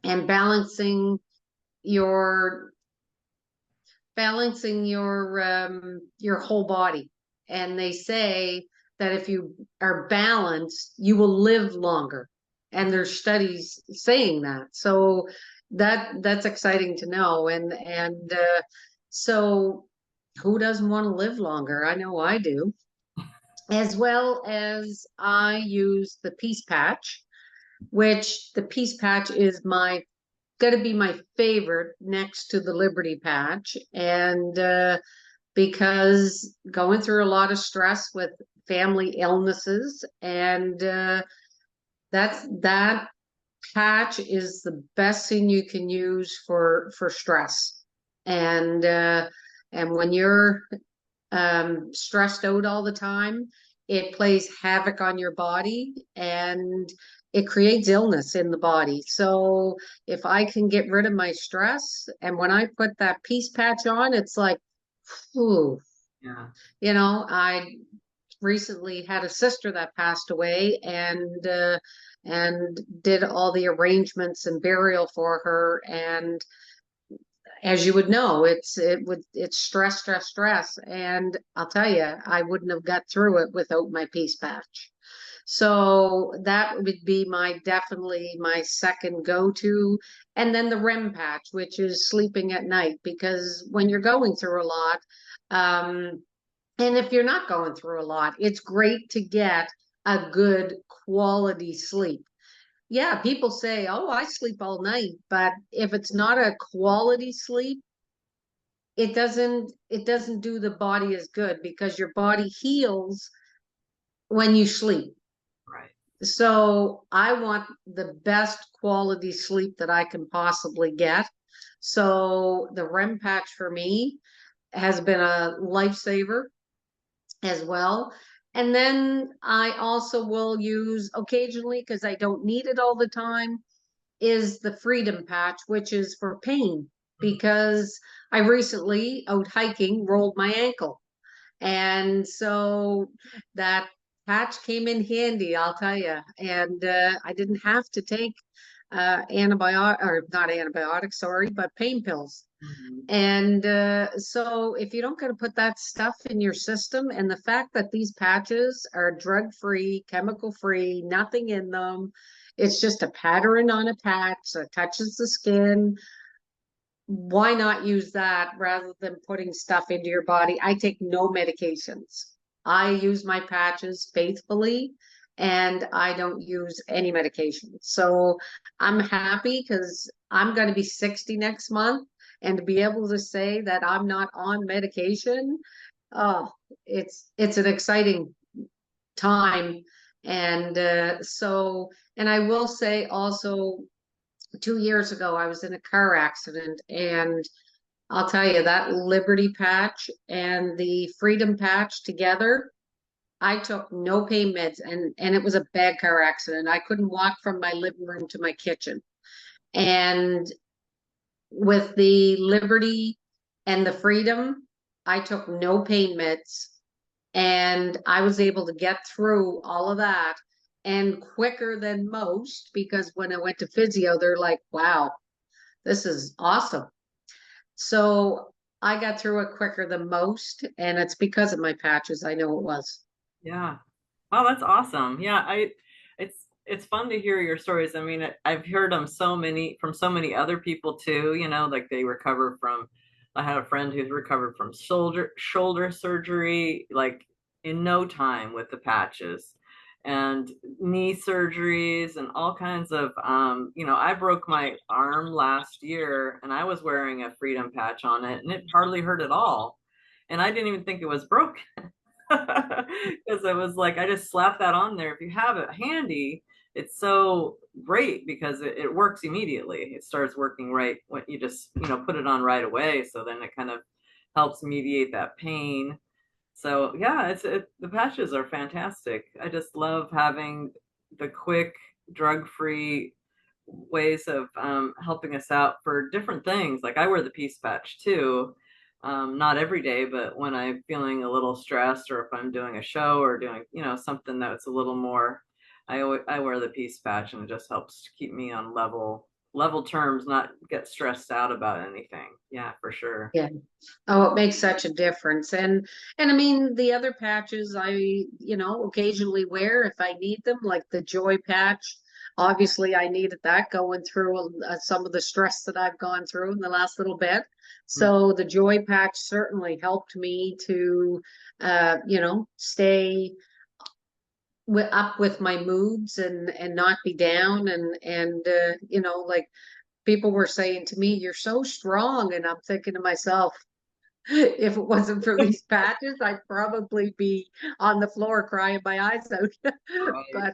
and your your whole body. And they say that if you are balanced, you will live longer. And there's studies saying that. So that's exciting to know. And so who doesn't want to live longer? I know I do. As well as I use the Peace Patch, which the Peace Patch is my going to be my favorite next to the Liberty Patch. And because going through a lot of stress with family illnesses, and that patch is the best thing you can use for stress. And when you're stressed out all the time, it plays havoc on your body and it creates illness in the body. So if I can get rid of my stress, and when I put that peace patch on, it's like, whew, Yeah. I recently had a sister that passed away, and did all the arrangements and burial for her. And as you would know, it's stress, stress, stress. And I'll tell you, I wouldn't have got through it without my peace patch. So that would be definitely my second go-to. And then the REM patch, which is sleeping at night, because when you're going through a lot, um, and if you're not going through a lot, it's great to get a good quality sleep. Yeah, people say, "Oh, I sleep all night," but if it's not a quality sleep, it doesn't do the body as good, because your body heals when you sleep. Right. So I want the best quality sleep that I can possibly get. So the REM patch for me has been a lifesaver as well. And then I also will use occasionally, because I don't need it all the time, is the Freedom Patch, which is for pain, Mhm. because I recently, out hiking, rolled my ankle. And so that patch came in handy, I'll tell you. And I didn't have to take antibiotic, or not antibiotics, sorry, but pain pills. Mhm. And so if you don't get to put that stuff in your system, and the fact that these patches are drug-free, chemical-free, nothing in them, it's just a pattern on a patch, so it touches the skin. Why not use that rather than putting stuff into your body? I take no medications. I use my patches faithfully, and I don't use any medication. So I'm happy, because I'm going to be 60 next month, and to be able to say that I'm not on medication, oh, it's an exciting time. And I will say also, 2 years ago, I was in a car accident, and I'll tell you, that Liberty patch and the Freedom patch together, I took no pain meds, and it was a bad car accident. I couldn't walk from my living room to my kitchen. And with the Liberty and the Freedom, I took no pain meds, and I was able to get through all of that, and quicker than most, because when I went to physio, they're like, "Wow, this is awesome." So I got through it quicker than most, and it's because of my patches. I know it was. Yeah. Wow, that's awesome. Yeah, it's fun to hear your stories. I mean, I've heard them from so many other people too, like they recover from I had a friend who's recovered from shoulder surgery like in no time with the patches, and knee surgeries and all kinds of I broke my arm last year and I was wearing a Freedom patch on it and it hardly hurt at all. And I didn't even think it was broken. Because I was like, I just slap that on there. If you have it handy, it's so great because it works immediately. It starts working right when you just, put it on right away. So then it kind of helps mediate that pain. So yeah, the patches are fantastic. I just love having the quick, drug-free ways of helping us out for different things. Like I wear the Peace Patch too, not every day, but when I'm feeling a little stressed or if I'm doing a show or doing, something that's a little more, I wear the Peace Patch and it just helps keep me on level level terms, not get stressed out about anything. Yeah, for sure. Yeah. Oh, it makes such a difference. And I mean the other patches I, occasionally wear if I need them, like the joy patch. Obviously I needed that going through some of the stress that I've gone through in the last little bit. Mm. So the joy patch certainly helped me to stay up with my moods and not be down and like people were saying to me, you're so strong, and I'm thinking to myself, if it wasn't for these patches, I'd probably be on the floor crying my eyes out. Right.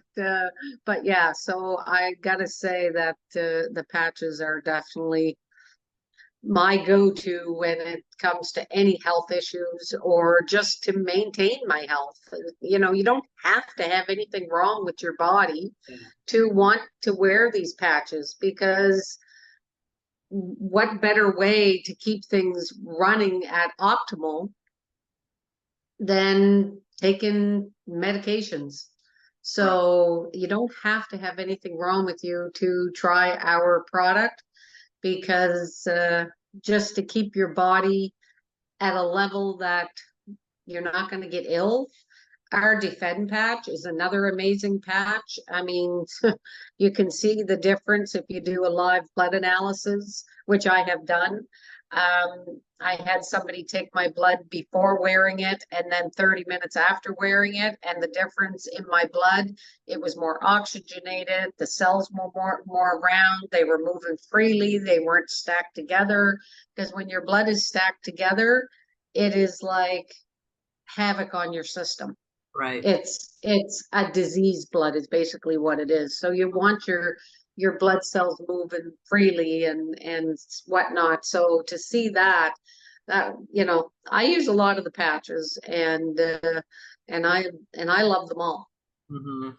But yeah, so I gotta say that the patches are definitely my go-to when it comes to any health issues or just to maintain my health. You don't have to have anything wrong with your body Yeah. to want to wear these patches, because what better way to keep things running at optimal than taking medications? Right. So you don't have to have anything wrong with you to try our product, because just to keep your body at a level that you're not going to get ill. Our Defend patch is another amazing patch. I mean, you can see the difference if you do a live blood analysis, which I have done. I had somebody take my blood before wearing it and then 30 minutes after wearing it, and the difference in my blood, it was more oxygenated, the cells were more round, they were moving freely, they weren't stacked together. Because when your blood is stacked together, it is like havoc on your system. Right. It's a disease blood is basically what it is. So you want your blood cells moving freely and whatnot. So to see that I use a lot of the patches, and I love them all. Hmm.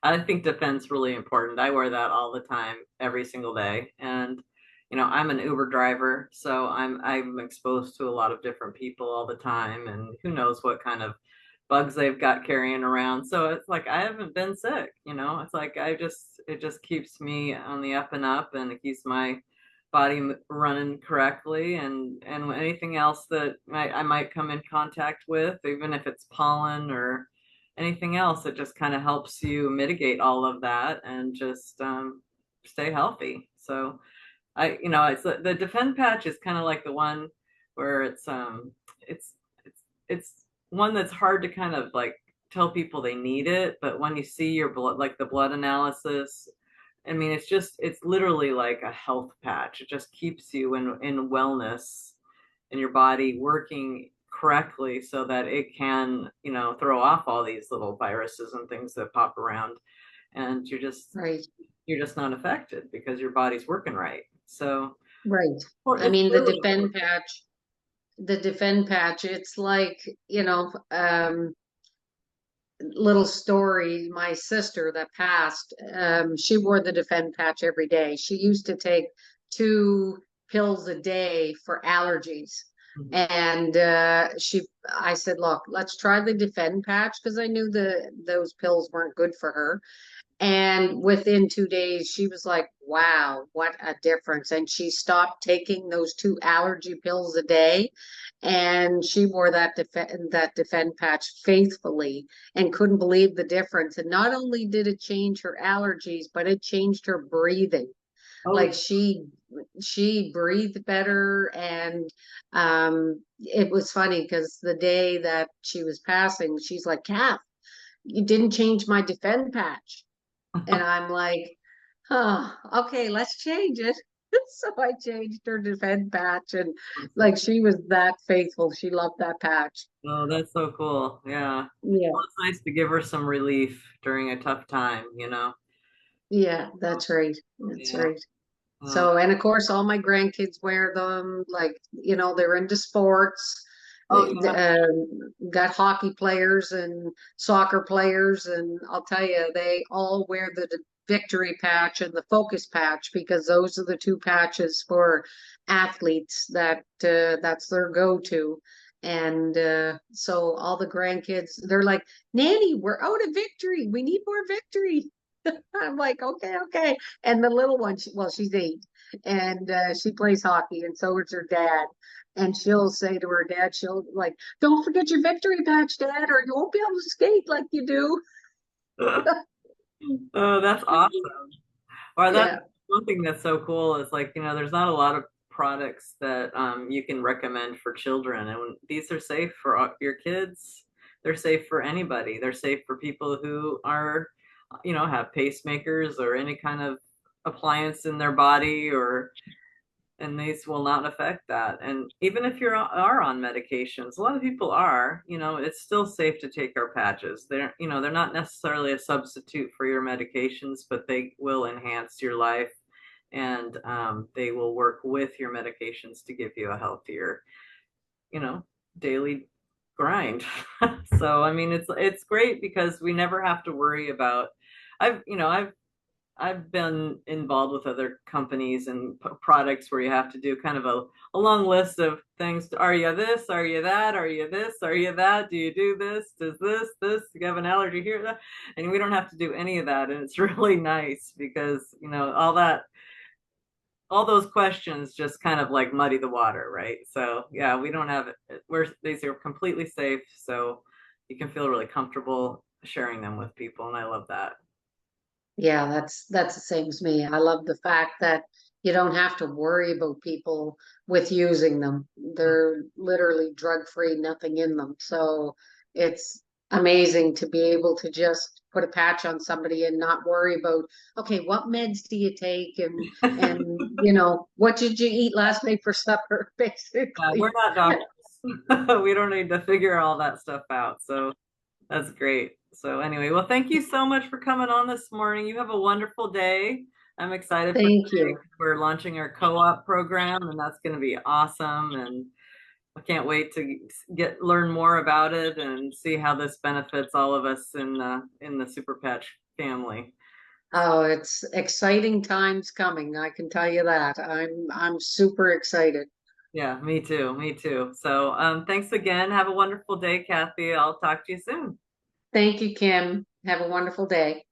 I think defense really important. I wear that all the time, every single day. And I'm an Uber driver, so I'm exposed to a lot of different people all the time, and who knows what kind of bugs they've got carrying around. So it's like I haven't been sick, It's like it just keeps me on the up and up, and it keeps my body running correctly, and anything else that I might come in contact with, even if it's pollen or anything else, it just kind of helps you mitigate all of that and just stay healthy. So it's the defend patch is kind of like the one where it's it's one that's hard to kind of like tell people they need it, but when you see your blood, like the blood analysis, I mean, it's literally like a health patch. It just keeps you in wellness and your body working correctly so that it can, throw off all these little viruses and things that pop around, and Right, you're just not affected because your body's working right. So right. I it's mean, really important. the defend patch, it's like, little story. My sister that passed, she wore the defend patch every day. She used to take 2 pills a day for allergies. Mhm. And I said, look, let's try the defend patch, because I knew those pills weren't good for her. And within 2 days, she was like, wow, what a difference. And she stopped taking those 2 allergy pills a day. And she wore that defend patch faithfully and couldn't believe the difference. And not only did it change her allergies, but it changed her breathing. Oh, Like she breathed better. And it was funny because the day that she was passing, she's like, Kath, you didn't change my defend patch. And I'm like, oh, okay, let's change it. So I changed her defend patch, and awesome. like she was that faithful. She loved that patch. Oh, that's so cool. Yeah. Yeah, Well, it's nice to give her some relief during a tough time. yeah, that's right. That's Yeah. right. Um, So, and of course, all my grandkids wear them. Like, they're into sports. oh, Got hockey players and soccer players, and I'll tell you, they all wear the victory patch and the focus patch, because those are the 2 patches for athletes that's their go-to. And so all the grandkids, they're like, Nanny, we're out of victory. We need more victory. I'm like, okay, okay. And the little one, well, she's 8, and she plays hockey, and so is her dad. And she'll say to her dad, she'll like, don't forget your victory patch, Dad, or you won't be able to skate like you do. Oh, that's awesome. Or that's Yeah, one thing that's so cool is like, there's not a lot of products that you can recommend for children. And these are safe for your kids. They're safe for anybody. They're safe for people who are, have pacemakers or any kind of appliance in their body, or and these will not affect that. And even if you are on medications, a lot of people are, it's still safe to take our patches. They're not necessarily a substitute for your medications, but they will enhance your life, and they will work with your medications to give you a healthier, you know, daily grind. So, I mean, it's great because we never have to worry about, I've been involved with other companies and products where you have to do kind of a long list of things. Are you this? Are you that? Are you this? Are you that? Do you do this? Does this? Do you have an allergy here? That? And we don't have to do any of that. And it's really nice because, all those questions just kind of like muddy the water, right? So yeah, we don't have it. These are completely safe. So you can feel really comfortable sharing them with people. And I love that. yeah, that's the same as me. I love the fact that you don't have to worry about people with using them. They're literally drug free, nothing in them. So it's amazing to be able to just put a patch on somebody and not worry about, okay, what meds do you take, and what did you eat last night for supper, Yeah, we're basically. not doctors. We don't need to figure all that stuff out. So that's great. So anyway, well, thank you so much for coming on this morning. You have a wonderful day. I'm excited for Thank today. you. We're launching our co-op program, and that's going to be awesome. And I can't wait to learn more about it and see how this benefits all of us in the Super Patch family. Oh, it's exciting times coming, I can tell you that. I'm super excited. Yeah, me too. Me too. So thanks again. Have a wonderful day, Cathy. I'll talk to you soon. Thank you, Kim. Have a wonderful day.